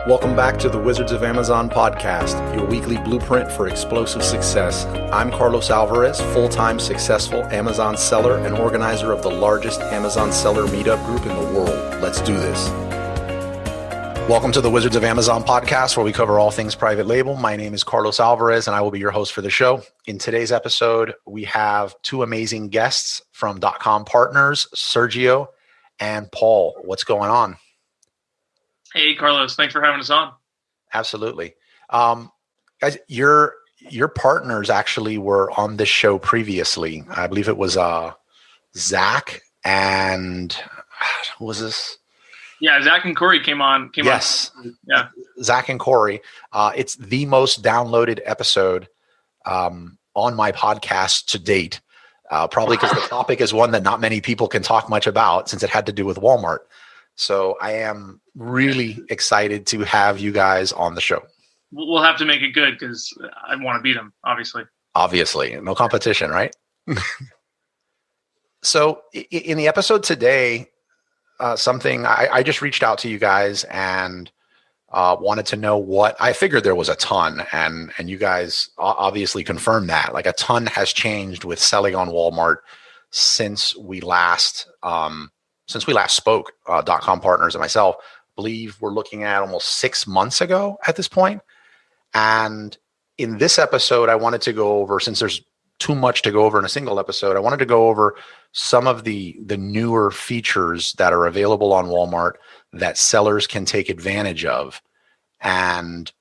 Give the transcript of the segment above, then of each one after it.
Welcome back to the Wizards of Amazon podcast, your weekly blueprint for explosive success. I'm Carlos Alvarez, full-time successful Amazon seller and organizer of the largest Amazon seller meetup group in the world. Let's do this. Welcome to the Wizards of Amazon podcast, where we cover all things private label. My name is Carlos Alvarez, and I will be your host for the show. In today's episode, we have two amazing guests from Dotcom Partners, Sergio and Paul. What's going on? Hey, Carlos. Thanks for having us on. Absolutely. Guys, your partners actually were on this show previously. I believe it was Zach and who was this? Yeah, Zach and Corey came on. Yes. Yeah. Zach and Corey. It's the most downloaded episode on my podcast to date, probably because the topic is one that not many people can talk much about since it had to do with Walmart. So I am really excited to have you guys on the show. We'll have to make it good because I want to beat them, obviously. Obviously. No competition, right? So in the episode today, something I just reached out to you guys and wanted to know what I figured there was a ton. And you guys obviously confirmed that. Like a ton has changed with selling on Walmart since we last spoke. Dotcom Partners and myself believe we're looking at almost 6 months ago at this point. And in this episode, I wanted to go over, since there's too much to go over in a single episode, I wanted to go over some of the newer features that are available on Walmart that sellers can take advantage of. And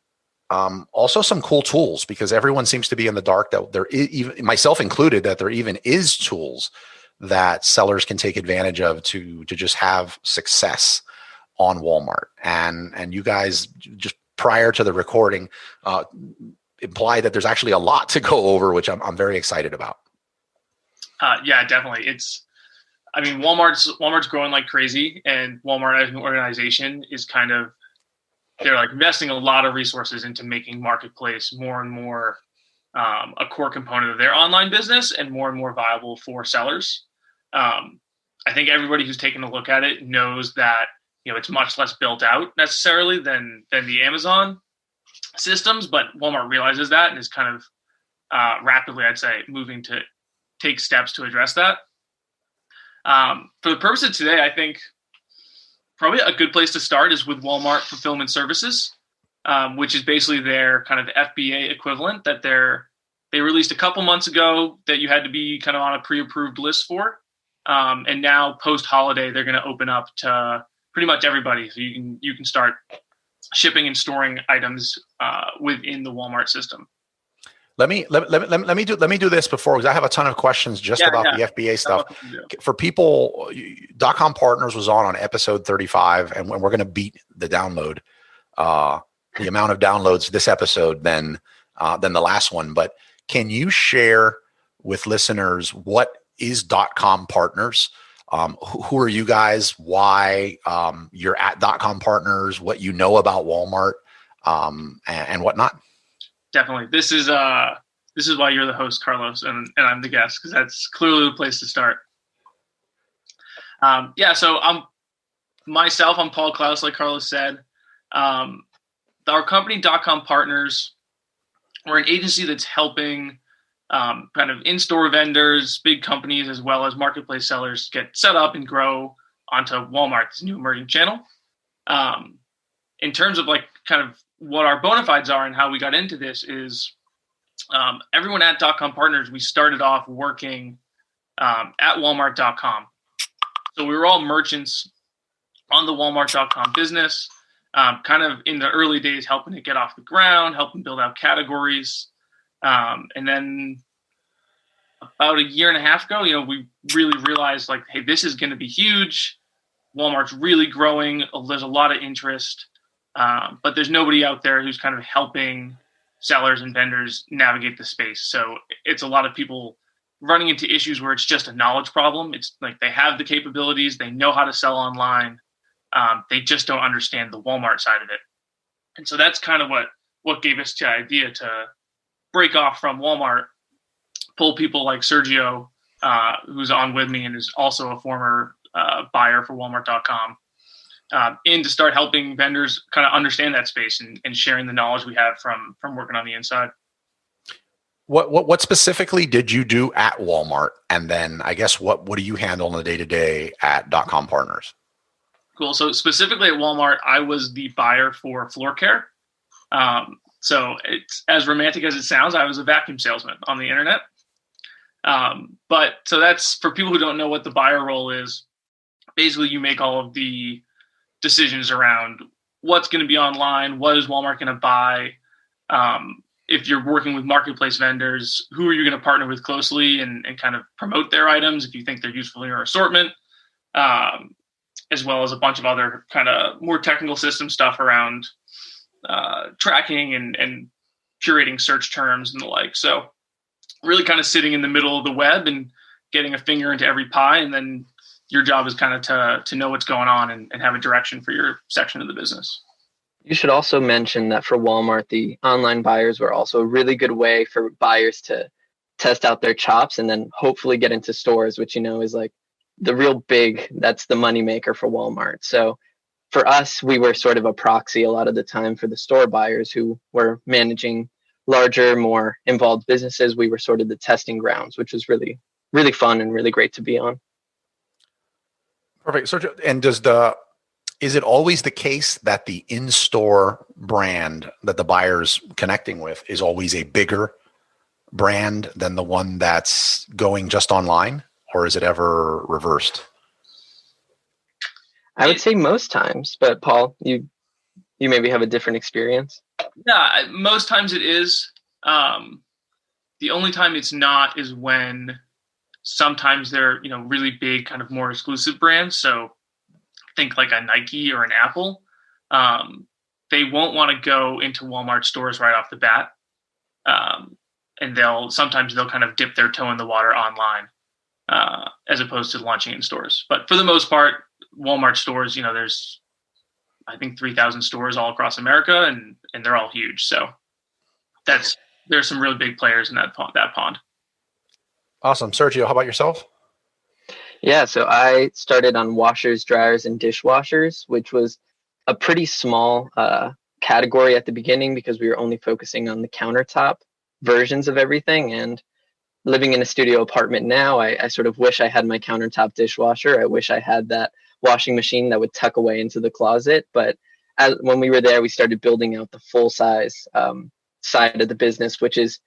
also some cool tools, because everyone seems to be in the dark that there is, even myself included, that there even is tools that sellers can take advantage of to just have success on Walmart. And you guys, just prior to the recording, implied that there's actually a lot to go over, which I'm very excited about. Yeah, definitely. Walmart's growing like crazy, and Walmart as an organization is they're like investing a lot of resources into making Marketplace more and more a core component of their online business and more viable for sellers. I think everybody who's taken a look at it knows that, it's much less built out necessarily than the Amazon systems, but Walmart realizes that and is rapidly, I'd say, moving to take steps to address that. For the purpose of today, I think probably a good place to start is with Walmart Fulfilment Services, which is basically their kind of FBA equivalent that they released a couple months ago that you had to be kind of on a pre-approved list for. And now post-holiday, they're going to open up to pretty much everybody. So you can start shipping and storing items within the Walmart system. Let me do this before, because I have a ton of questions about the FBA stuff. For people, Dotcom Partners was on episode 35, and we're going to beat the download, the amount of downloads this episode than the last one. But can you share with listeners what is Dotcom Partners? Who are you guys? Why you're at Dotcom Partners? What you know about Walmart and whatnot? Definitely. This is why you're the host, Carlos, and I'm the guest, because that's clearly the place to start. So I'm Paul Klaus, like Carlos said. Our company, Dotcom Partners, we're an agency that's helping kind of in-store vendors, big companies, as well as marketplace sellers get set up and grow onto Walmart, this new emerging channel. In terms of kind of what our bona fides are and how we got into this is everyone at Dotcom Partners, we started off working at Walmart.com. So we were all merchants on the Walmart.com business, kind of in the early days, helping it get off the ground, helping build out categories. And then about a year and a half ago, we really realized hey, this is going to be huge. Walmart's really growing. There's a lot of interest, but there's nobody out there who's kind of helping sellers and vendors navigate the space. So it's a lot of people running into issues where it's just a knowledge problem. It's like they have the capabilities, they know how to sell online. They just don't understand the Walmart side of it. And so that's kind of what gave us the idea to break off from Walmart, pull people like Sergio, who's on with me and is also a former buyer for Walmart.com, in to start helping vendors kind of understand that space and sharing the knowledge we have from working on the inside. What specifically did you do at Walmart? And then I guess what do you handle on the day-to-day at Dotcom Partners? Cool. So specifically at Walmart, I was the buyer for floor care. So it's as romantic as it sounds. I was a vacuum salesman on the internet. But so that's for people who don't know what the buyer role is. Basically, you make all of the decisions around what's going to be online, what is Walmart going to buy. If you're working with marketplace vendors, who are you going to partner with closely and kind of promote their items if you think they're useful in your assortment, as well as a bunch of other kind of more technical system stuff around tracking and curating search terms and the like. So really kind of sitting in the middle of the web and getting a finger into every pie. And then your job is kind of to know what's going on and have a direction for your section of the business. You should also mention that for Walmart, the online buyers were also a really good way for buyers to test out their chops and then hopefully get into stores, which, is like the real that's the moneymaker for Walmart. So for us, we were sort of a proxy a lot of the time for the store buyers who were managing larger, more involved businesses. We were sort of the testing grounds, which was really, really fun and really great to be on. Perfect. Sergio, and is it always the case that the in-store brand that the buyer's connecting with is always a bigger brand than the one that's going just online, or is it ever reversed? I would say most times, but Paul, you maybe have a different experience. Yeah, most times it is. The only time it's not is when sometimes they're, really big, kind of more exclusive brands. So think like a Nike or an Apple. They won't want to go into Walmart stores right off the bat. And they'll kind of dip their toe in the water online as opposed to launching in stores. But for the most part, Walmart stores, there's, I think 3,000 stores all across America and they're all huge. So there's some really big players in that pond. Awesome. Sergio, how about yourself? Yeah, so I started on washers, dryers, and dishwashers, which was a pretty small category at the beginning because we were only focusing on the countertop versions of everything. And living in a studio apartment now, I sort of wish I had my countertop dishwasher. I wish I had that washing machine that would tuck away into the closet. But when we were there, we started building out the full size side of the business, which is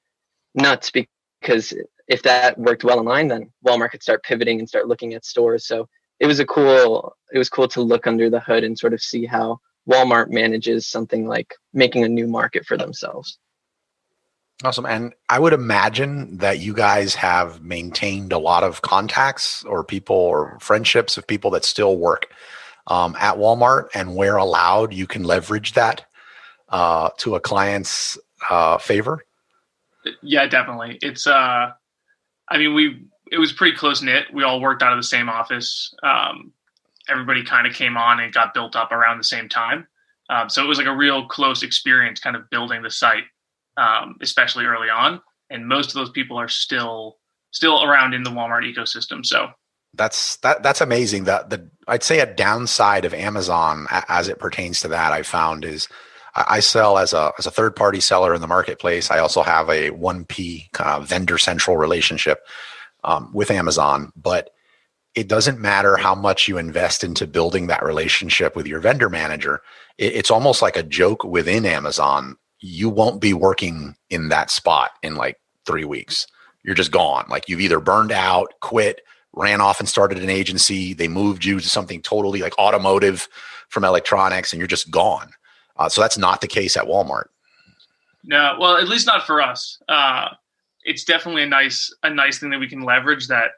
nuts because if that worked well online, then Walmart could start pivoting and start looking at stores. So it was cool to look under the hood and sort of see how Walmart manages something like making a new market for themselves. Awesome. And I would imagine that you guys have maintained a lot of contacts or people or friendships of people that still work at Walmart, and where allowed, you can leverage that to a client's favor. Yeah, definitely. It's, it was pretty close knit. We all worked out of the same office. Everybody kind of came on and got built up around the same time. So it was like a real close experience kind of building the site, especially early on. And most of those people are still around in the Walmart ecosystem. So that's amazing. I'd say a downside of Amazon as it pertains to that I found is I sell as a third party seller in the marketplace. I also have a 1P kind of vendor central relationship with Amazon, but it doesn't matter how much you invest into building that relationship with your vendor manager. It's almost like a joke within Amazon. You won't be working in that spot in like 3 weeks. You're just gone. Like you've either burned out, quit, ran off and started an agency. They moved you to something totally like automotive from electronics, and you're just gone. So that's not the case at Walmart. No, well, at least not for us. It's definitely a nice thing that we can leverage that,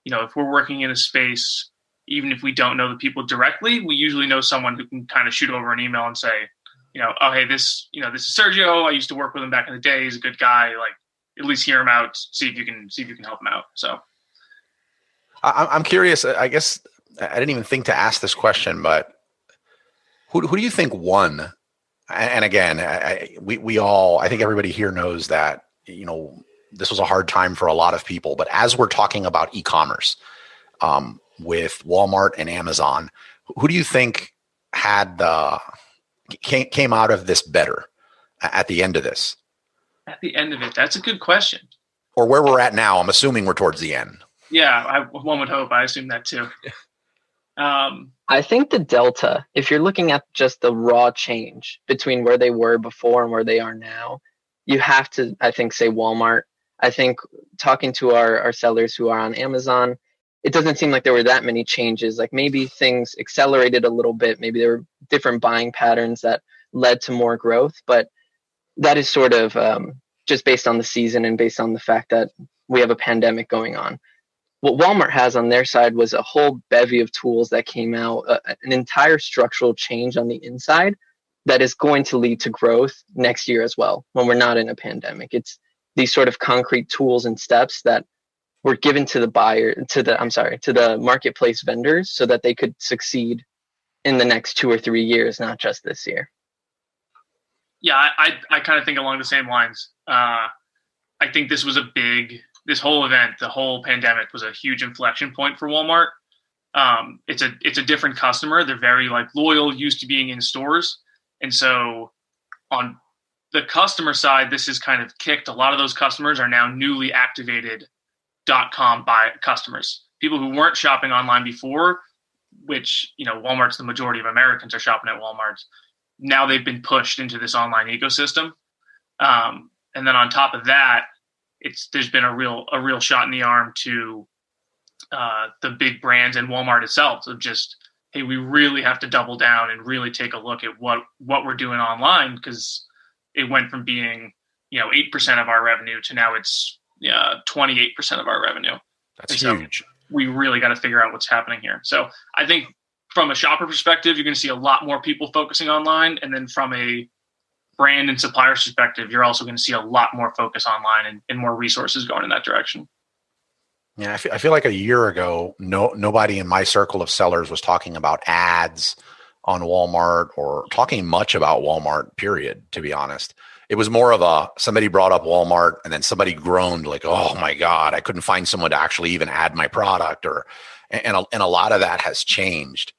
if we're working in a space, even if we don't know the people directly, we usually know someone who can kind of shoot over an email and say, oh, hey, this is Sergio. I used to work with him back in the day. He's a good guy. Like, at least hear him out, see if you can help him out. So I'm curious, I guess I didn't even think to ask this question, but who do you think won? And again, I think everybody here knows that, this was a hard time for a lot of people, but as we're talking about e-commerce with Walmart and Amazon, who do you think had came out of this better at the end of this? At the end of it, that's a good question. Or where we're at now? I'm assuming we're towards the end. Yeah, one would hope. I assume that too. I think the delta, if you're looking at just the raw change between where they were before and where they are now, you have to, I think, say Walmart. I think talking to our sellers who are on Amazon, it doesn't seem like there were that many changes. Like maybe things accelerated a little bit. Maybe there were different buying patterns that led to more growth. But that is sort of just based on the season and based on the fact that we have a pandemic going on. What Walmart has on their side was a whole bevy of tools that came out, an entire structural change on the inside that is going to lead to growth next year as well when we're not in a pandemic. It's these sort of concrete tools and steps that were given to the marketplace vendors so that they could succeed in the next 2 or 3 years, not just this year. Yeah, I kind of think along the same lines. I think this whole event, the whole pandemic was a huge inflection point for Walmart. It's a different customer. They're very loyal, used to being in stores. And so on the customer side, this has kind of kicked. A lot of those customers are now newly activated .com customers. People who weren't shopping online before, which, Walmart's the majority of Americans are shopping at Walmart. Now they've been pushed into this online ecosystem. And then on top of that, there's been a real shot in the arm to the big brands and Walmart itself of just, hey, we really have to double down and really take a look at what we're doing online, because it went from being 8% of our revenue to now it's 28% of our revenue. That's huge. So we really got to figure out what's happening here. So I think from a shopper perspective, you're going to see a lot more people focusing online, and then from a brand and supplier perspective, you're also going to see a lot more focus online and more resources going in that direction. Yeah, I feel like a year ago, nobody in my circle of sellers was talking about ads on Walmart or talking much about Walmart, period, to be honest. It was more of somebody brought up Walmart and then somebody groaned like, oh my God, I couldn't find someone to actually even add my product, and a lot of that has changed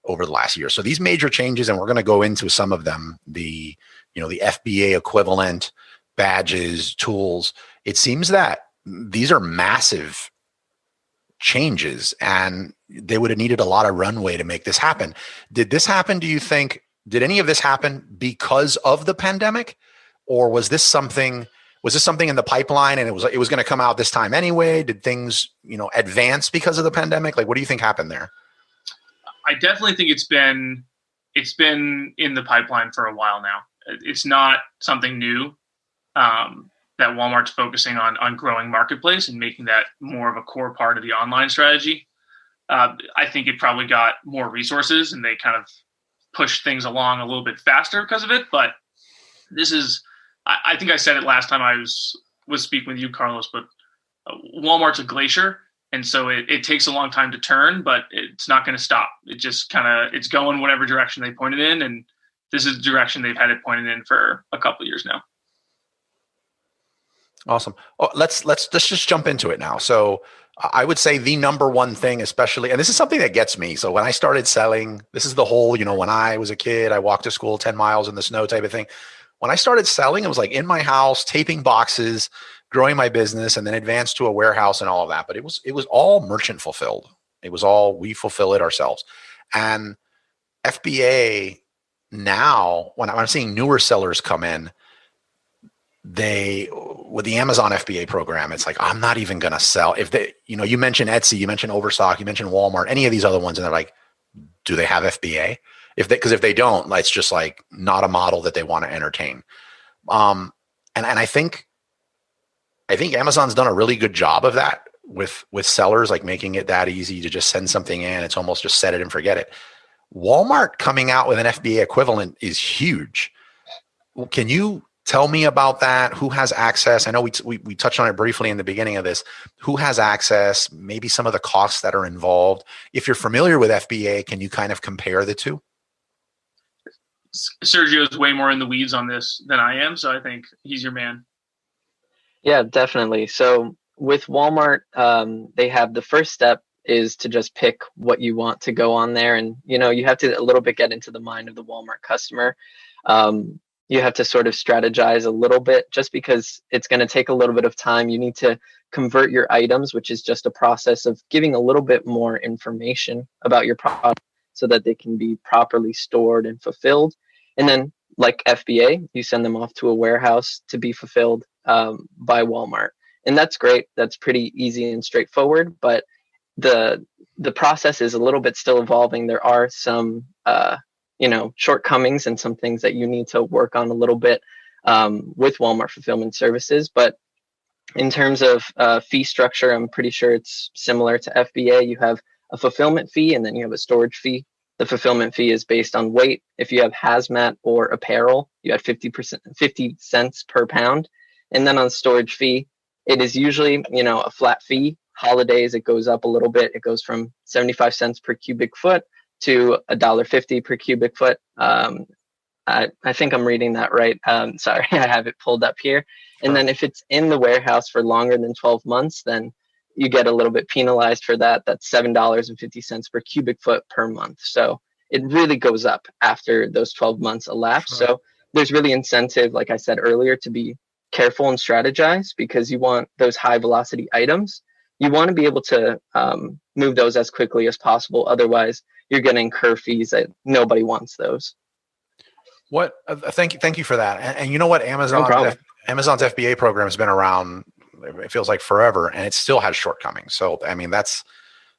over the last year. So these major changes, and we're going to go into some of them, the FBA equivalent, badges, tools, it seems that these are massive changes and they would have needed a lot of runway to make this happen. Did this happen, do you think? Did any of this happen because of the pandemic? Or was this something in the pipeline and it was going to come out this time anyway? Did things, advance because of the pandemic? What do you think happened there? I definitely think it's been in the pipeline for a while now. It's not something new that Walmart's focusing on growing marketplace and making that more of a core part of the online strategy. I think it probably got more resources and they kind of pushed things along a little bit faster because of it. But this is, I think I said it last time I was speaking with you, Carlos, but Walmart's a glacier. And so it takes a long time to turn, but it's not going to stop. It just it's going whatever direction they pointed in. And this is the direction they've had it pointed in for a couple of years now. Awesome. Oh, let's just jump into it now. So I would say the number one thing, especially, and this is something that gets me. So when I started selling, this is the whole, when I was a kid, I walked to school 10 miles in the snow type of thing. When I started selling, it was in my house, taping boxes, growing my business, and then advanced to a warehouse and all of that. But it was all merchant fulfilled. It was all, we fulfill it ourselves. And FBA now, when I'm seeing newer sellers come in, with the Amazon FBA program, it's I'm not even going to sell. If they, you mentioned Etsy, you mentioned Overstock, you mentioned Walmart, any of these other ones, and they're do they have FBA? Because if they don't, it's just not a model that they want to entertain. And I think Amazon's done a really good job of that with sellers, making it that easy to just send something in. It's almost just set it and forget it. Walmart coming out with an FBA equivalent is huge. Can you tell me about that? Who has access? I know we touched on it briefly in the beginning of this. Who has access? Maybe some of the costs that are involved. If you're familiar with FBA, can you kind of compare the two? Sergio is way more in the weeds on this than I am, so I think he's your man. Yeah, definitely. So with Walmart, they have the first step is to just pick what you want to go on there. And, you have to a little bit get into the mind of the Walmart customer. You have to sort of strategize a little bit just because it's going to take a little bit of time. You need to convert your items, which is just a process of giving a little bit more information about your product so that they can be properly stored and fulfilled. And then like FBA, you send them off to a warehouse to be fulfilled by Walmart. And that's great. That's pretty easy and straightforward, but the process is a little bit still evolving. There are some shortcomings and some things that you need to work on a little bit with Walmart Fulfillment Services. But in terms of fee structure, I'm pretty sure it's similar to FBA. You have a fulfillment fee and then you have a storage fee. The fulfillment fee is based on weight. If you have hazmat or apparel, you have 50 cents per pound. And then on the storage fee, it is usually, a flat fee. Holidays, it goes up a little bit. It goes from 75 cents per cubic foot to $1.50 per cubic foot. I think I'm reading that right. Sorry, I have it pulled up here. And then if it's in the warehouse for longer than 12 months, then you get a little bit penalized for that. That's $7.50 per cubic foot per month. So it really goes up after those 12 months elapse. Sure. So there's really incentive, like I said earlier, to be careful and strategize because you want those high velocity items. You want to be able to move those as quickly as possible. Otherwise, you're going to incur fees that nobody wants those. What? Thank you for that. And you know what? Amazon's FBA program has been around, it feels like forever, and it still has shortcomings. So, I mean, that's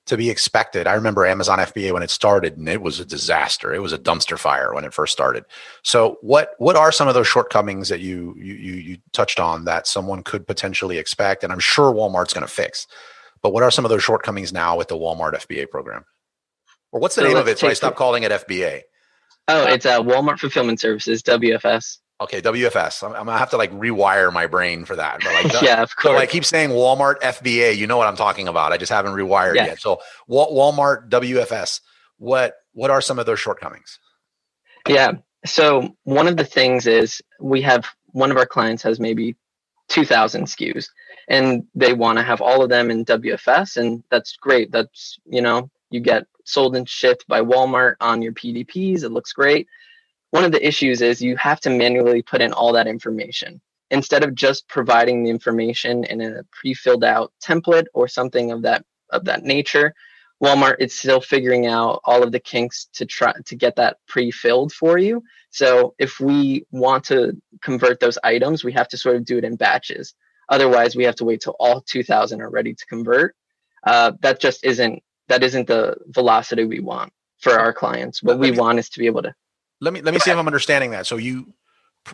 to be expected. I remember Amazon FBA when it started, and it was a disaster. It was a dumpster fire when it first started. So what are some of those shortcomings that you touched on that someone could potentially expect? And I'm sure Walmart's going to fix. But what are some of those shortcomings now with the Walmart FBA program? Or what's the name of it so I stop calling it FBA? Oh, it's Walmart Fulfillment Services, WFS. Okay, WFS. I'm gonna have to like rewire my brain for that. But like, yeah, of course. So I keep saying Walmart FBA. You know what I'm talking about. I just haven't rewired yet. So Walmart WFS. What are some of those shortcomings? Yeah. So one of the things is we have one of our clients has maybe 2,000 SKUs, and they want to have all of them in WFS, and that's great. That's you get sold and shipped by Walmart on your PDPs. It looks great. One of the issues is you have to manually put in all that information instead of just providing the information in a pre-filled out template or something of that nature. Walmart is still figuring out all of the kinks to try to get that pre-filled for you. So if we want to convert those items, we have to sort of do it in batches. Otherwise, we have to wait till all 2,000 are ready to convert. That isn't the velocity we want for our clients. What we want is to be able to. Let me see if I'm understanding that. So you,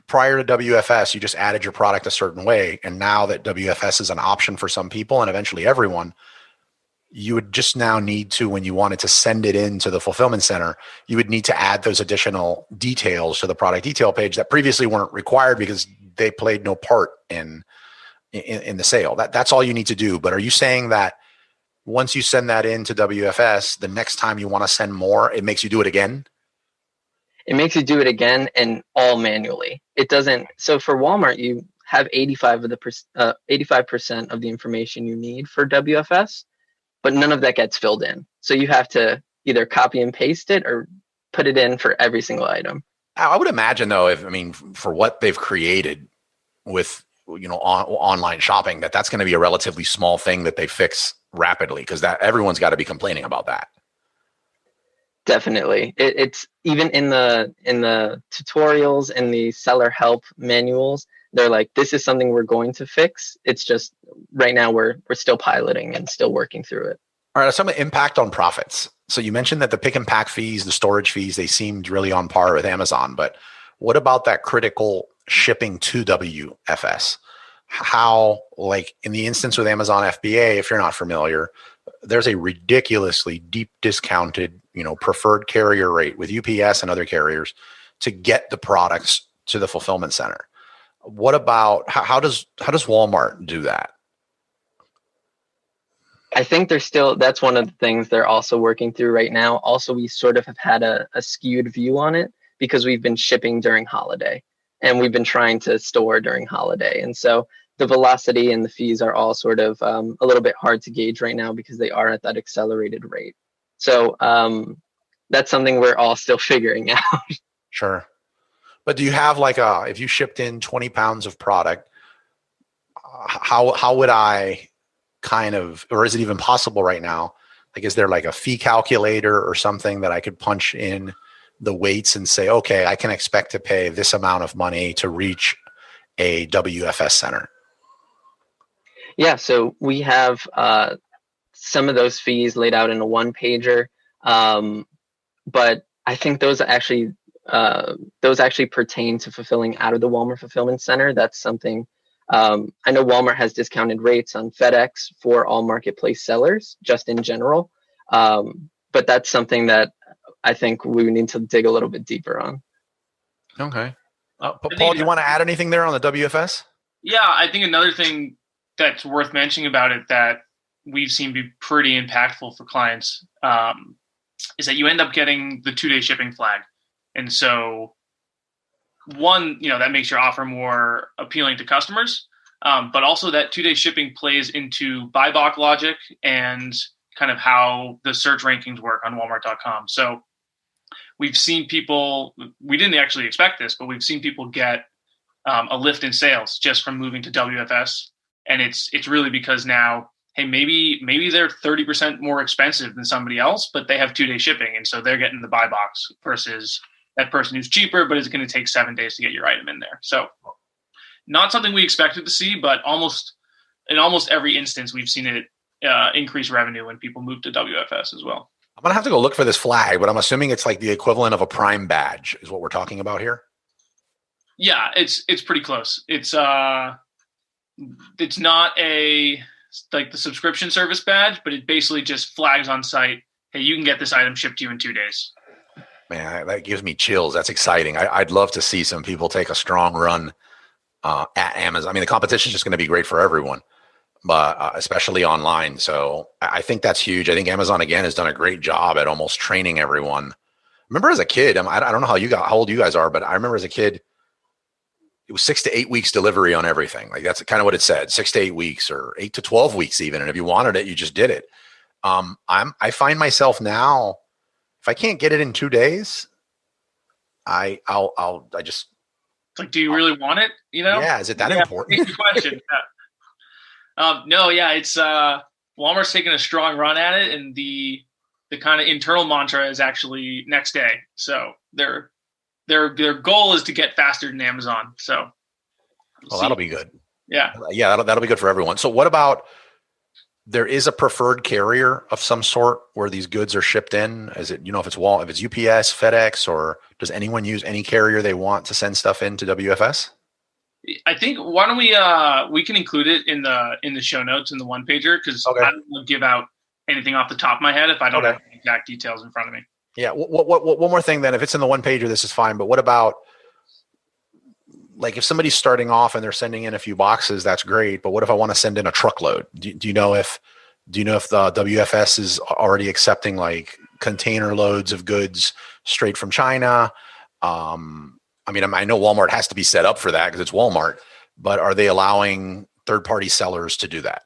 prior to WFS, you just added your product a certain way. And now that WFS is an option for some people and eventually everyone, you would just now need to, when you wanted to send it into the fulfillment center, you would need to add those additional details to the product detail page that previously weren't required because they played no part in the sale. That's all you need to do. But are you saying that once you send that into WFS, the next time you want to send more, it makes you do it again? It makes you do it again and all manually. It doesn't. So for Walmart, you have 85% of the information you need for WFS, but none of that gets filled in. So you have to either copy and paste it or put it in for every single item. I would imagine though, for what they've created with, online shopping, that's going to be a relatively small thing that they fix rapidly because that everyone's got to be complaining about that. Definitely. It's even in the tutorials and the seller help manuals, they're like, this is something we're going to fix. It's just right now we're still piloting and still working through it. All right. Some impact on profits. So you mentioned that the pick and pack fees, the storage fees, they seemed really on par with Amazon, but what about that critical shipping to WFS? How, like in the instance with Amazon FBA, if you're not familiar, there's a ridiculously deep discounted, preferred carrier rate with UPS and other carriers to get the products to the fulfillment center. What about how does Walmart do that? I think that's one of the things they're also working through right now. Also, we sort of have had a skewed view on it because we've been shipping during holiday and we've been trying to store during holiday. And so the velocity and the fees are all sort of a little bit hard to gauge right now because they are at that accelerated rate. So that's something we're all still figuring out. Sure. But do you have like if you shipped in 20 pounds of product, how would I kind of, or is it even possible right now? Like, is there like a fee calculator or something that I could punch in the weights and say, okay, I can expect to pay this amount of money to reach a WFS center? Yeah, so we have some of those fees laid out in a one pager, but I think those actually pertain to fulfilling out of the Walmart Fulfillment Center. That's something I know Walmart has discounted rates on FedEx for all marketplace sellers, just in general. But that's something that I think we need to dig a little bit deeper on. Okay. Paul, do you want to add anything there on the WFS? Yeah, I think another thing that's worth mentioning about it that we've seen be pretty impactful for clients is that you end up getting the 2-day shipping flag. And so one, that makes your offer more appealing to customers, but also that 2-day shipping plays into buy box logic and kind of how the search rankings work on Walmart.com. So we've seen people, we didn't actually expect this, but we've seen people get a lift in sales just from moving to WFS. And it's really because now, hey, maybe they're 30% more expensive than somebody else, but they have 2-day shipping. And so they're getting the buy box versus that person who's cheaper, but it's going to take 7 days to get your item in there. So not something we expected to see, but in almost every instance, we've seen it increase revenue when people move to WFS as well. I'm going to have to go look for this flag, but I'm assuming it's like the equivalent of a Prime badge is what we're talking about here. Yeah, it's pretty close. It's not like the subscription service badge, but it basically just flags on site, hey, you can get this item shipped to you in 2 days. Man, that gives me chills. That's exciting. I'd love to see some people take a strong run at Amazon. I mean, the competition is just going to be great for everyone, but especially online. So I think that's huge. I think Amazon, again, has done a great job at almost training everyone. Remember as a kid, I don't know how old you guys are, but I remember as a kid, it was 6 to 8 weeks delivery on everything. Like that's kind of what it said, 6 to 8 weeks or 8 to 12 weeks even. And if you wanted it, you just did it. I find myself now, if I can't get it in 2 days, I just like, do you really want it? Yeah. Is it that important? It's a question. Yeah. No, yeah. It's Walmart's taking a strong run at it, and the kind of internal mantra is actually next day. So their goal is to get faster than Amazon. So that'll be good. Yeah. Yeah. That'll be good for everyone. So what about, there is a preferred carrier of some sort where these goods are shipped in? Is it, if it's UPS, FedEx, or does anyone use any carrier they want to send stuff into WFS? I think, why don't we can include it in the show notes in the one pager, because I don't want to give out anything off the top of my head if I don't have the exact details in front of me. Yeah. One more thing then, if it's in the one pager, this is fine. But what about, like, if somebody's starting off and they're sending in a few boxes, that's great. But what if I want to send in a truckload? Do you know if the WFS is already accepting like container loads of goods straight from China? I know Walmart has to be set up for that because it's Walmart, but are they allowing third-party sellers to do that?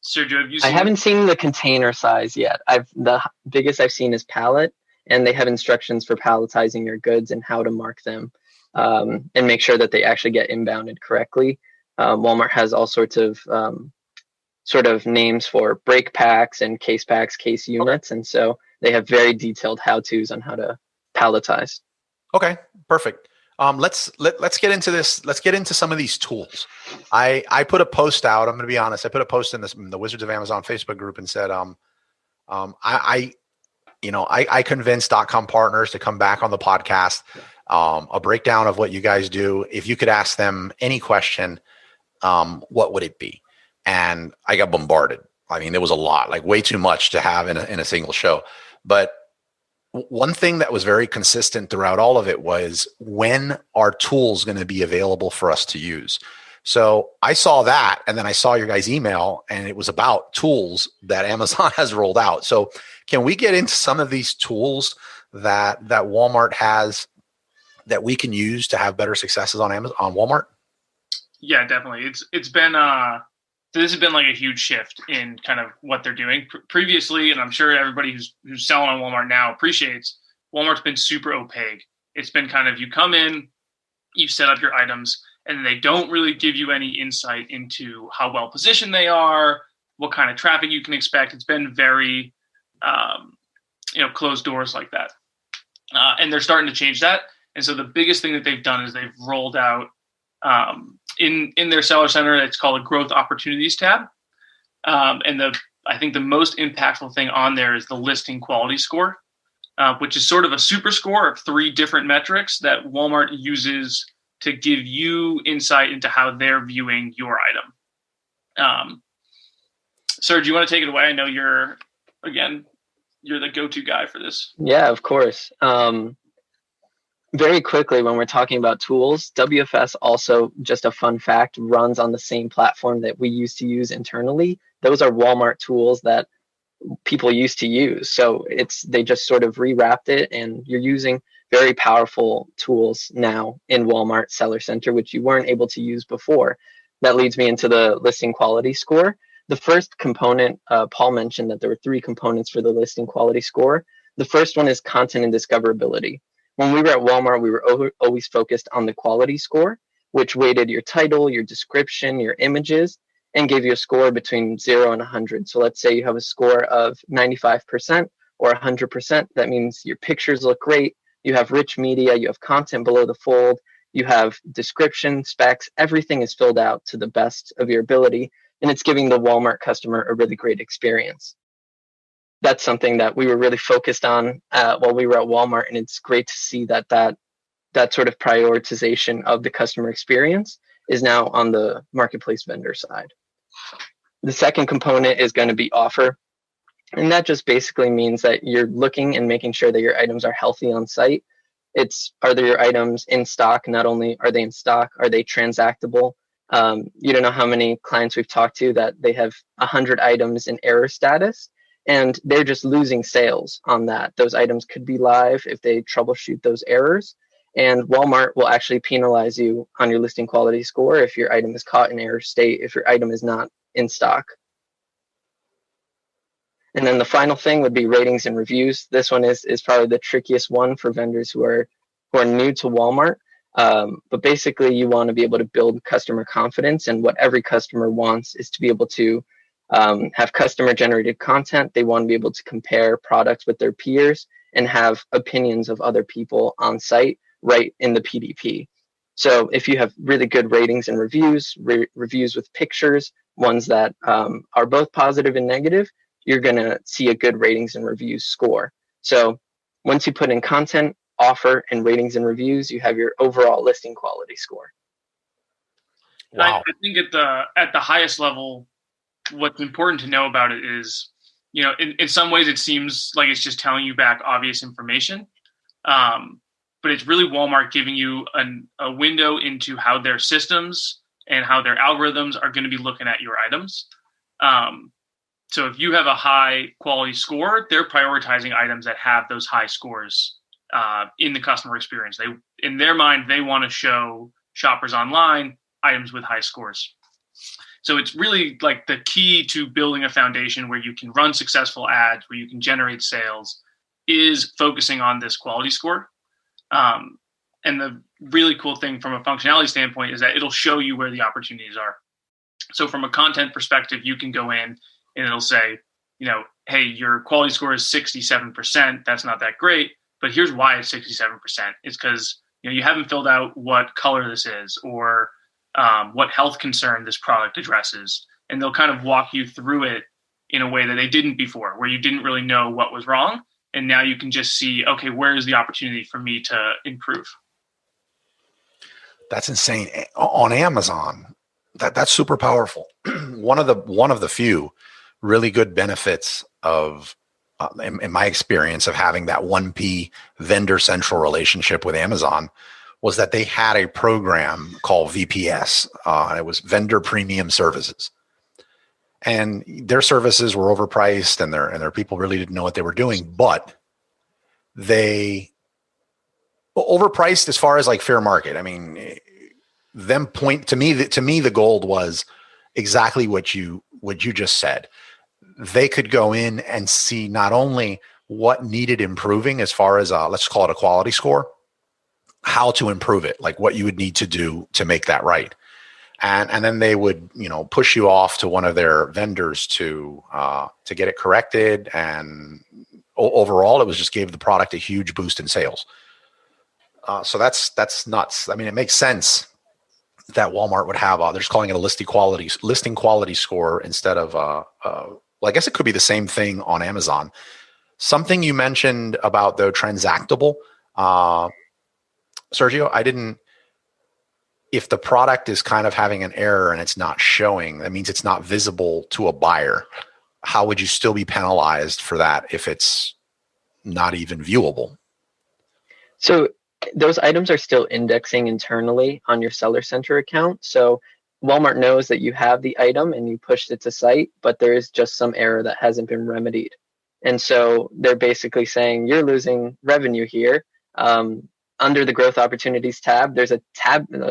Sergio, have you seen? I haven't seen the container size yet. The biggest I've seen is pallet, and they have instructions for palletizing your goods and how to mark them and make sure that they actually get inbounded correctly. Walmart has all sorts of sort of names for break packs and case packs, case units, and so they have very detailed how-tos on how to palletize. Okay, perfect. Let's get into this. Let's get into some of these tools. I put a post out. I'm going to be honest. I put a post in the Wizards of Amazon Facebook group and said, I convinced Dotcom Partners to come back on the podcast, a breakdown of what you guys do. If you could ask them any question, what would it be? And I got bombarded. I mean, there was a lot, like way too much to have in a single show. But one thing that was very consistent throughout all of it was, when are tools going to be available for us to use? So I saw that, and then I saw your guys' email, and it was about tools that Amazon has rolled out. So can we get into some of these tools that Walmart has that we can use to have better successes on Amazon, on Walmart? Yeah, definitely. It's been this has been like a huge shift in kind of what they're doing previously, and I'm sure everybody who's selling on Walmart now appreciates Walmart's been super opaque. It's been kind of you come in, you set up your items, and they don't really give you any insight into how well positioned they are, what kind of traffic you can expect. It's been very closed doors like that, and they're starting to change that. And so the biggest thing that they've done is they've rolled out in their seller center. It's called a growth opportunities tab. And I think the most impactful thing on there is the listing quality score, which is sort of a super score of 3 different metrics that Walmart uses to give you insight into how they're viewing your item. Serge, do you want to take it away? I know you're the go-to guy for this. Yeah, of course. Very quickly, when we're talking about tools, WFS also, just a fun fact, runs on the same platform that we used to use internally. Those are Walmart tools that people used to use. So they just sort of rewrapped it, and you're using very powerful tools now in Walmart Seller Center, which you weren't able to use before. That leads me into the listing quality score. The first component, Paul mentioned that there were 3 components for the listing quality score. The first one is content and discoverability. When we were at Walmart, we were always focused on the quality score, which weighted your title, your description, your images, and gave you a score between 0 and 100. So let's say you have a score of 95% or 100%. That means your pictures look great. You have rich media. You have content below the fold. You have description, specs. Everything is filled out to the best of your ability, and it's giving the Walmart customer a really great experience. That's something that we were really focused on while we were at Walmart, and it's great to see that sort of prioritization of the customer experience is now on the marketplace vendor side. The second component is going to be offer, and that just basically means that you're looking and making sure that your items are healthy on site. Are your items in stock? Not only are they in stock, are they transactable? You don't know how many clients we've talked to that they have 100 items in error status, and they're just losing sales on that. Those items could be live if they troubleshoot those errors. And Walmart will actually penalize you on your listing quality score if your item is caught in error state, if your item is not in stock. And then the final thing would be ratings and reviews. This one is probably the trickiest one for vendors who are new to Walmart. But basically, you want to be able to build customer confidence. And what every customer wants is to be able to have customer-generated content. They want to be able to compare products with their peers and have opinions of other people on site right in the PDP. So if you have really good ratings and reviews, reviews with pictures, ones that are both positive and negative, you're going to see a good ratings and reviews score. So once you put in content, offer, and ratings and reviews, you have your overall listing quality score. Wow. I think at the highest level, what's important to know about it is, in some ways it seems like it's just telling you back obvious information. But it's really Walmart giving you a window into how their systems and how their algorithms are going to be looking at your items. So if you have a high quality score, they're prioritizing items that have those high scores in the customer experience. In their mind, they want to show shoppers online items with high scores. So it's really like the key to building a foundation where you can run successful ads, where you can generate sales, is focusing on this quality score. And the really cool thing from a functionality standpoint is that it'll show you where the opportunities are. So from a content perspective, you can go in and it'll say, hey, your quality score is 67%. That's not that great, but here's why it's 67%. It's because you haven't filled out what color this is or what health concern this product addresses. And they'll kind of walk you through it in a way that they didn't before, where you didn't really know what was wrong. And now you can just see, okay, where is the opportunity for me to improve? That's insane. On Amazon, that's super powerful. One of the few really good benefits of, in my experience, of having that 1P vendor central relationship with Amazon was that they had a program called VPS. It was Vendor Premium Services. And their services were overpriced and their people really didn't know what they were doing, but they overpriced as far as like fair market. I mean, them point to me. To me, the gold was exactly what you just said. They could go in and see not only what needed improving as far as let's call it a quality score, how to improve it, like what you would need to do to make that right. And then they would, push you off to one of their vendors to get it corrected. And overall, it was just gave the product a huge boost in sales. So that's nuts. I mean, it makes sense that Walmart would have, they're just calling it a listing quality score instead of, well, I guess it could be the same thing on Amazon. Something you mentioned about the transactable, Sergio, if the product is kind of having an error and it's not showing, that means it's not visible to a buyer. How would you still be penalized for that if it's not even viewable? So those items are still indexing internally on your Seller Center account. So Walmart knows that you have the item and you pushed it to site, but there is just some error that hasn't been remedied. And so they're basically saying you're losing revenue here. Under the growth opportunities tab, there's a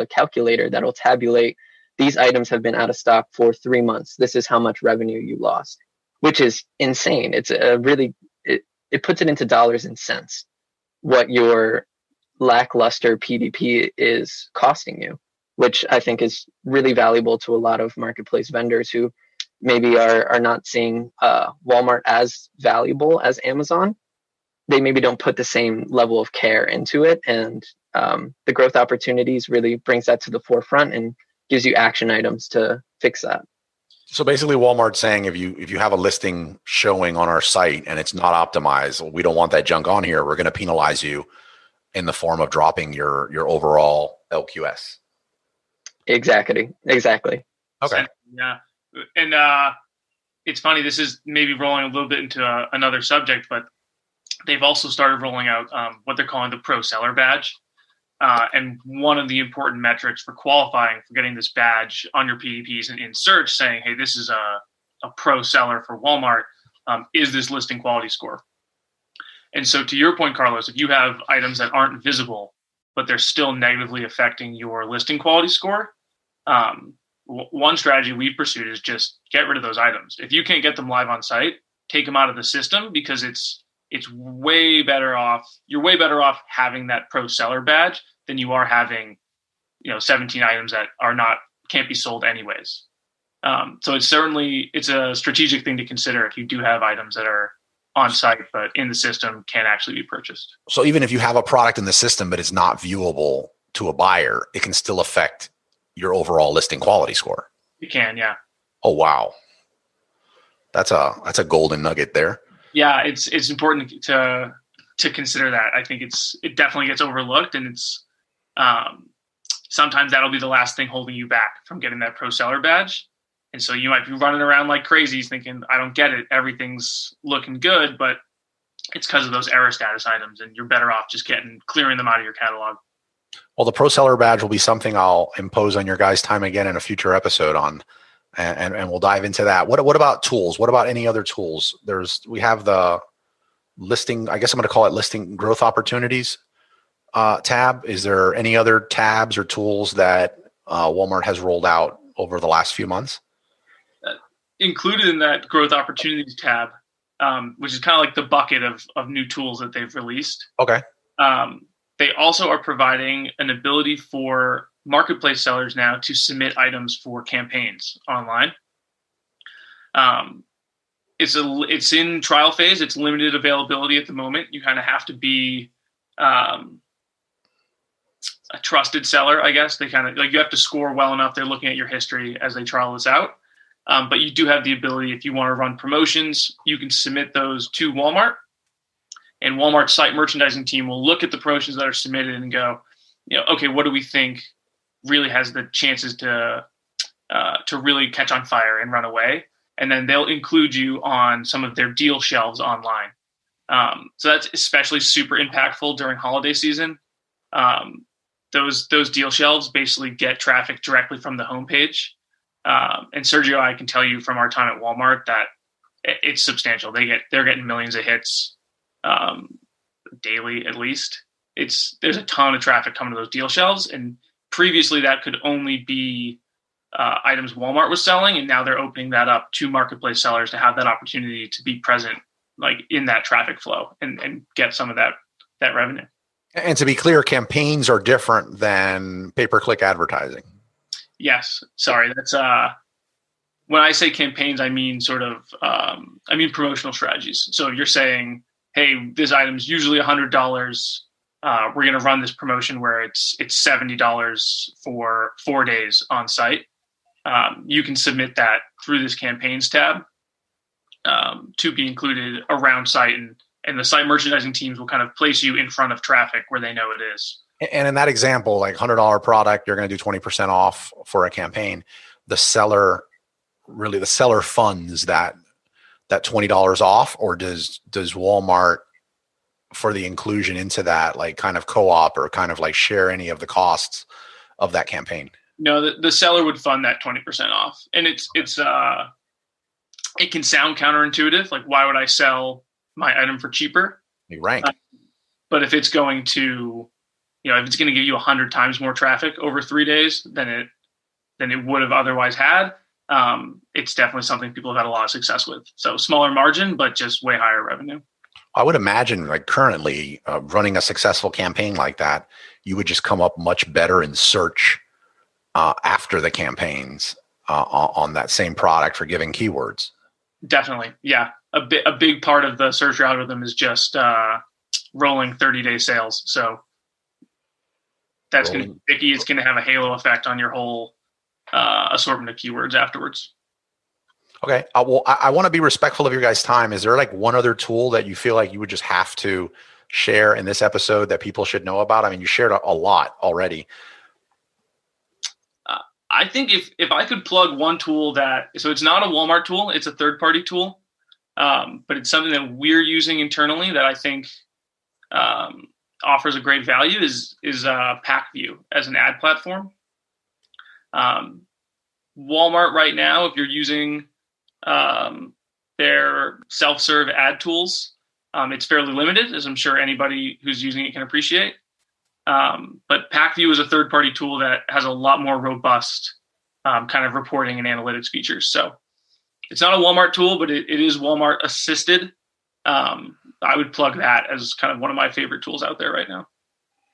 calculator that'll tabulate these items have been out of stock for 3 months. This is how much revenue you lost, which is insane. It's it puts it into dollars and cents, what your lackluster PDP is costing you, which I think is really valuable to a lot of marketplace vendors who maybe are not seeing Walmart as valuable as Amazon. They maybe don't put the same level of care into it. And the growth opportunities really brings that to the forefront and gives you action items to fix that. So basically Walmart's saying if you have a listing showing on our site and it's not optimized, well, we don't want that junk on here. We're going to penalize you in the form of dropping your overall LQS. Exactly. Okay. Yeah. And it's funny, this is maybe rolling a little bit into another subject, but they've also started rolling out what they're calling the Pro Seller Badge. And one of the important metrics for qualifying for getting this badge on your PDPs and in search saying, hey, this is a pro seller for Walmart, is this listing quality score. And so to your point, Carlos, if you have items that aren't visible, but they're still negatively affecting your listing quality score, one strategy we've pursued is just get rid of those items. If you can't get them live on site, take them out of the system, because it's way better off. You're way better off having that pro seller badge than you are having, 17 items that can't be sold anyways. So it's a strategic thing to consider if you do have items that are on site, but in the system can't actually be purchased. So even if you have a product in the system, but it's not viewable to a buyer, it can still affect your overall listing quality score. It can, yeah. Oh, wow. That's a golden nugget there. Yeah, it's important to consider that. I think it definitely gets overlooked, and it's sometimes that'll be the last thing holding you back from getting that pro seller badge. And so you might be running around like crazy thinking, I don't get it, everything's looking good, but it's because of those error status items, and you're better off just clearing them out of your catalog. Well, the pro seller badge will be something I'll impose on your guys' time again in a future episode on. And we'll dive into that. What about tools? What about any other tools? We have the listing, I guess I'm going to call it listing growth opportunities tab. Is there any other tabs or tools that Walmart has rolled out over the last few months? Included in that growth opportunities tab, which is kind of like the bucket of new tools that they've released. Okay. They also are providing an ability for marketplace sellers now to submit items for campaigns online. It's in trial phase. It's limited availability at the moment. You kind of have to be a trusted seller, I guess. They kind of you have to score well enough. They're looking at your history as they trial this out. But you do have the ability, if you want to run promotions, you can submit those to Walmart, and Walmart's site merchandising team will look at the promotions that are submitted and go, okay, what do we think really has the chances to really catch on fire and run away? And then they'll include you on some of their deal shelves online. So that's especially super impactful during holiday season. Those deal shelves basically get traffic directly from the homepage. And Sergio, I can tell you from our time at Walmart that it's substantial. They're getting millions of hits daily at least. There's a ton of traffic coming to those deal shelves, and previously that could only be items Walmart was selling, and now they're opening that up to marketplace sellers to have that opportunity to be present, like in that traffic flow, and get some of that revenue. And to be clear, campaigns are different than pay-per-click advertising. Yes, sorry, that's when I say campaigns, I mean promotional strategies. So if you're saying, hey, this item's usually $100. We're going to run this promotion where it's $70 for 4 days on site. You can submit that through this campaigns tab to be included around site, and the site merchandising teams will kind of place you in front of traffic where they know it is. And in that example, like $100 product, you're going to do 20% off for a campaign. The seller funds that $20 off, or does Walmart, for the inclusion into that, like kind of co-op or kind of like share any of the costs of that campaign? No, the seller would fund that 20% off. And it can sound counterintuitive. Like, why would I sell my item for cheaper? You rank. But if it's going to, if it's going to give you 100 times more traffic over 3 days than it would have otherwise had, it's definitely something people have had a lot of success with. So smaller margin, but just way higher revenue. I would imagine, like, currently running a successful campaign like that, you would just come up much better in search after the campaigns on that same product for giving keywords. Definitely. Yeah. A big part of the search algorithm is just rolling 30-day sales. So that's going to be sticky. It's going to have a halo effect on your whole assortment of keywords afterwards. Okay. Well, I want to be respectful of your guys' time. Is there like one other tool that you feel like you would just have to share in this episode that people should know about? I mean, you shared a lot already. I think if I could plug one tool so it's not a Walmart tool, it's a third-party tool, but it's something that we're using internally that I think offers a great value is PackView as an ad platform. Walmart right now, if you're using their self-serve ad tools, it's fairly limited, as I'm sure anybody who's using it can appreciate. But PackView is a third-party tool that has a lot more robust kind of reporting and analytics features. So it's not a Walmart tool, but it is Walmart assisted. I would plug that as kind of one of my favorite tools out there right now.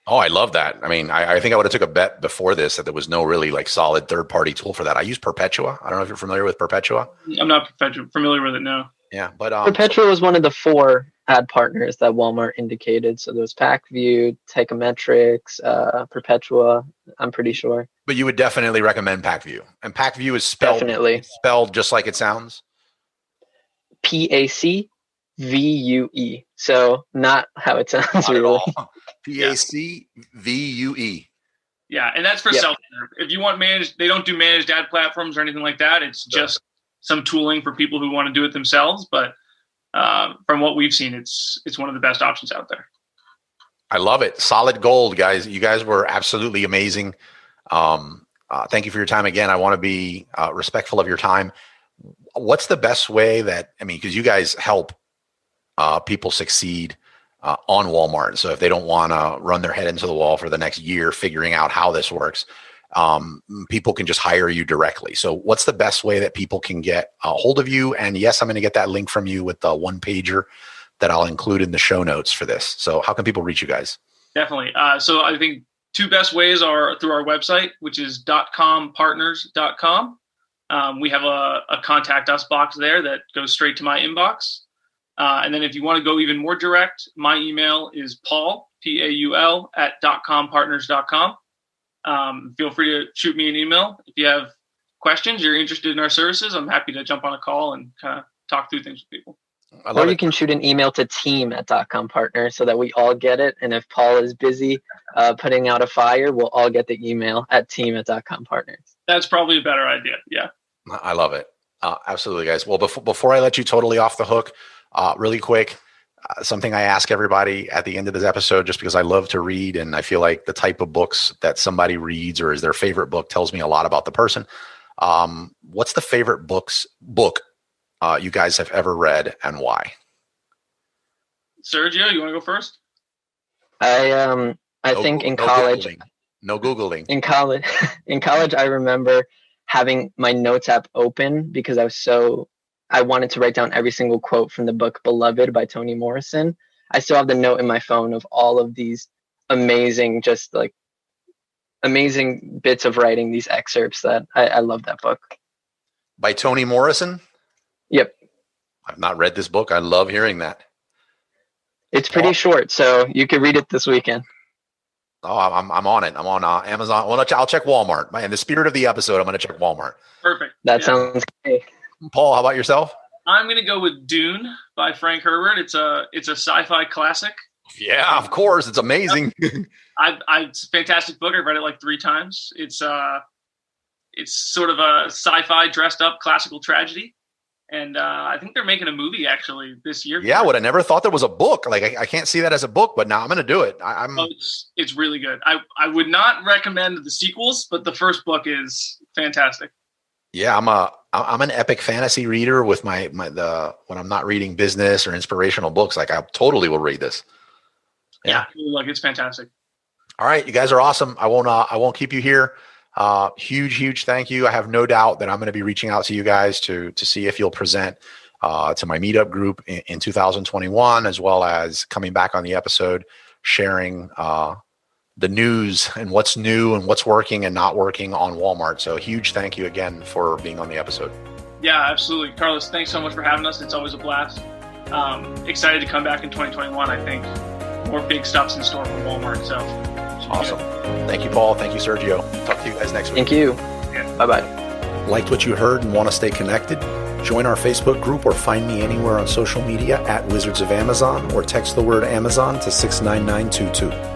Oh, I love that. I mean, I think I would have took a bet before this that there was no really like solid third-party tool for that. I use Perpetua. I don't know if you're familiar with Perpetua. I'm not familiar with it, no. Yeah, but Perpetua was one of the 4 ad partners that Walmart indicated. So there's PackView, Techometrics, Perpetua, I'm pretty sure. But you would definitely recommend PackView. And PackView is spelled just like it sounds? PackVue. So not how it sounds really. PackVue. Yeah, and that's for self-serve. If you want managed, they don't do managed ad platforms or anything like that. It's just some tooling for people who want to do it themselves. But from what we've seen, it's one of the best options out there. I love it. Solid gold, guys. You guys were absolutely amazing. Thank you for your time again. I want to be respectful of your time. What's the best way because you guys help people succeed on Walmart. So if they don't want to run their head into the wall for the next year figuring out how this works, people can just hire you directly. So what's the best way that people can get a hold of you? And yes, I'm going to get that link from you with the one pager that I'll include in the show notes for this. So how can people reach you guys? Definitely. So I think 2 best ways are through our website, which is dotcompartners.com. We have a contact us box there that goes straight to my inbox. And then if you want to go even more direct, my email is Paul, Paul, at dotcompartners.com. Feel free to shoot me an email. If you have questions, you're interested in our services, I'm happy to jump on a call and kind of talk through things with people. Or you can shoot an email to team@Dotcom Partners so that we all get it. And if Paul is busy putting out a fire, we'll all get the email at team@Dotcom Partners. That's probably a better idea. Yeah. I love it. Absolutely, guys. Well, before I let you totally off the hook, really quick, something I ask everybody at the end of this episode, just because I love to read and I feel like the type of books that somebody reads or is their favorite book tells me a lot about the person. What's the favorite book you guys have ever read and why? Sergio, you want to go first? I think in college. No Googling. In college, I remember having my notes app open because I wanted to write down every single quote from the book Beloved by Toni Morrison. I still have the note in my phone of all of these amazing bits of writing, these excerpts that I love that book. By Toni Morrison? Yep. I've not read this book. I love hearing that. It's pretty short, so you could read it this weekend. Oh, I'm on it. I'm on Amazon. Well, I'll check Walmart. In the spirit of the episode, I'm going to check Walmart. Perfect. That sounds great. Paul, how about yourself? I'm going to go with Dune by Frank Herbert. It's a sci-fi classic. Yeah, of course. It's amazing. It's a fantastic book. I've read it like 3 times. It's sort of a sci-fi dressed up classical tragedy. And I think they're making a movie actually this year. Yeah, I never thought there was a book. Like I can't see that as a book, but now I'm going to do it. It's really good. I would not recommend the sequels, but the first book is fantastic. Yeah, I'm an epic fantasy reader with my when I'm not reading business or inspirational books. Like I totally will read this. Yeah, look, it's fantastic. All right, you guys are awesome. I won't keep you here. Huge thank you. I have no doubt that I'm going to be reaching out to you guys to see if you'll present to my meetup group in 2021, as well as coming back on the episode, sharing the news and what's new and what's working and not working on Walmart. So huge thank you again for being on the episode. Yeah, absolutely. Carlos, thanks so much for having us. It's always a blast. Excited to come back in 2021. I think more big stuff's in store for Walmart. So awesome. Thank you, Paul. Thank you, Sergio. Talk to you guys next week. Thank you. Yeah. Bye-bye. Liked what you heard and want to stay connected? Join our Facebook group or find me anywhere on social media at Wizards of Amazon, or text the word Amazon to 69922.